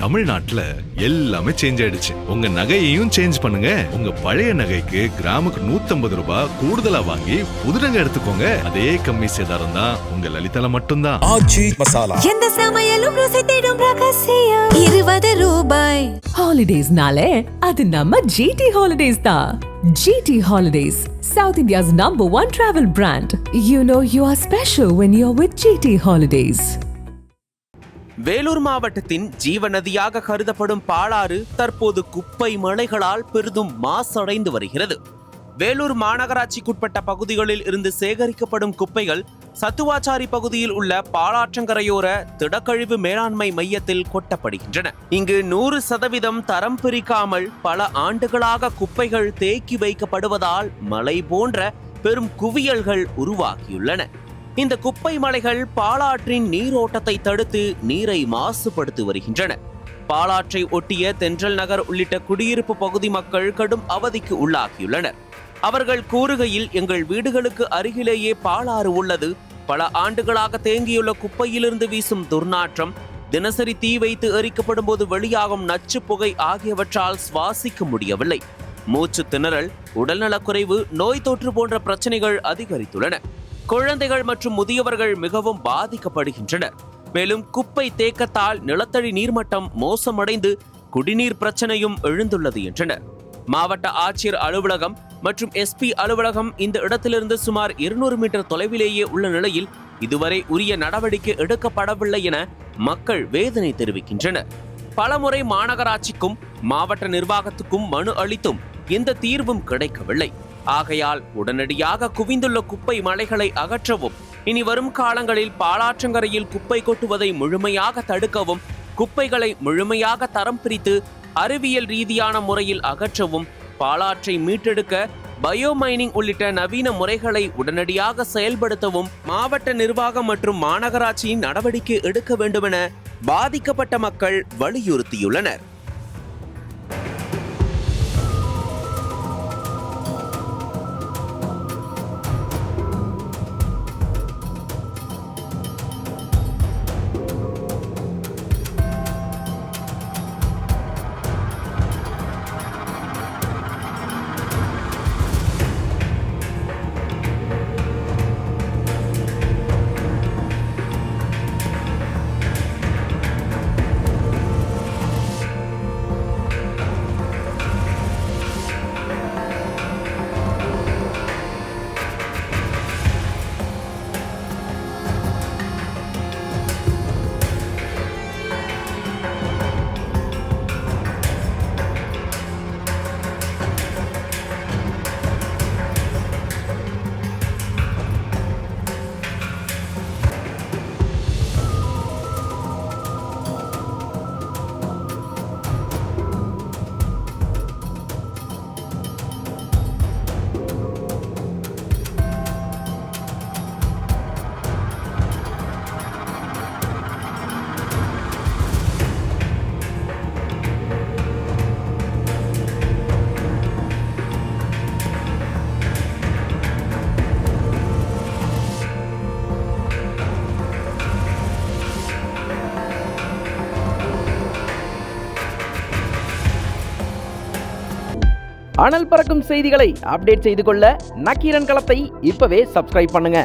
தமிழ்நாட்டுல எல்லாமே சேஞ்ச் ஆயிடுச்சு. உங்க நகையையும் சேஞ்ச் பண்ணுங்க. உங்க பழைய நகைக்கு கிராமுக்கு 150 ரூபாய் கூடுதலா வாங்கி புது நகை எடுத்துக்கோங்க. அதே கம்மி சேதாரம் தான் உங்க லலிதால மட்டும்தான். ஆச்சி மசாலா எந்த சமையலும் ருசி தேடும் ரகசியம் 20 ரூபாய். ஹாலிடேஸ்னாலே அது நம்ம ஜிடி ஹாலிடேஸ் தான். GT Holidays, South India's #1 travel brand. You know you are special when you're with GT Holidays. Vellore மாவட்டத்தின் ஜீவநதியாக கருதப்படும் பாலாறு தற்போது குப்பை மலைகளால் பெரிதும் மாசடைந்து வருகிறது. வேலூர் மாநகராட்சிக்குட்பட்ட பகுதிகளில் இருந்து சேகரிக்கப்படும் குப்பைகள் சத்துவாச்சாரி பகுதியில் உள்ள பாலாற்றங்கரையோர திடக்கழிவு மேலாண்மை மையத்தில் கொட்டப்படுகின்றன. இங்கு 100% தரம் பிரிக்காமல் பல ஆண்டுகளாக குப்பைகள் தேக்கி வைக்கப்படுவதால் மலை போன்ற பெரும் குவியல்கள் உருவாகியுள்ளன. இந்த குப்பை மலைகள் பாலாற்றின் நீரோட்டத்தை தடுத்து நீரை மாசுபடுத்தி வருகின்றன. பாலாற்றை ஒட்டிய தென்றல் நகர் உள்ளிட்ட குடியிருப்பு பகுதி மக்கள் கடும் அவதிக்கு உள்ளாகியுள்ளனர். அவர்கள் கூறுகையில், எங்கள் வீடுகளுக்கு அருகிலேயே பாலாறு உள்ளது. பல ஆண்டுகளாக தேங்கியுள்ள குப்பையிலிருந்து வீசும் துர்நாற்றம், தினசரி தீ வைத்து எரிக்கப்படும் போது வெளியாகும் நச்சு புகை ஆகியவற்றால் சுவாசிக்க முடியவில்லை. மூச்சு திணறல், உடல்நலக்குறைவு, நோய் தொற்று போன்ற பிரச்சனைகள் அதிகரித்துள்ளன. குழந்தைகள் மற்றும் முதியவர்கள் மிகவும் பாதிக்கப்படுகின்றனர். மேலும் குப்பை தேக்கத்தால் நிலத்தடி நீர்மட்டம் மோசமடைந்து குடிநீர் பிரச்சனையும் எழுந்துள்ளது என்றனர். மாவட்ட ஆட்சியர் அலுவலகம் மற்றும் SP அலுவலகம் இந்த இடத்திலிருந்து சுமார் 200 மீட்டர் தொலைவிலேயே உள்ள நிலையில் இதுவரை உரிய நடவடிக்கை எடுக்கப்படவில்லை என மக்கள் வேதனை தெரிவிக்கின்றனர். பலமுறை மாநகராட்சிக்கும் மாவட்ட நிர்வாகத்துக்கும் மனு அளித்தும் எந்த தீர்வும் கிடைக்கவில்லை. ஆகையால் உடனடியாக குவிந்துள்ள குப்பை மலைகளை அகற்றவும், இனி வரும் காலங்களில் பாலாற்றங்கரையில் குப்பை கொட்டுவதை முழுமையாக தடுக்கவும், குப்பைகளை முழுமையாக தரம் பிரித்து அறிவியல் ரீதியான முறையில் அகற்றவும், பாலாற்றை மீட்டெடுக்க பயோமைனிங் உள்ளிட்ட நவீன முறைகளை உடனடியாக செயல்படுத்தவும் மாவட்ட நிர்வாகம் மற்றும் மாநகராட்சியின் நடவடிக்கை எடுக்க வேண்டுமென பாதிக்கப்பட்ட மக்கள் வலியுறுத்தியுள்ளனர். அனல் பறக்கும் செய்திகளை அப்டேட் செய்து கொள்ள நக்கீரன் களத்தை இப்பவே சப்ஸ்கிரைப் பண்ணுங்க.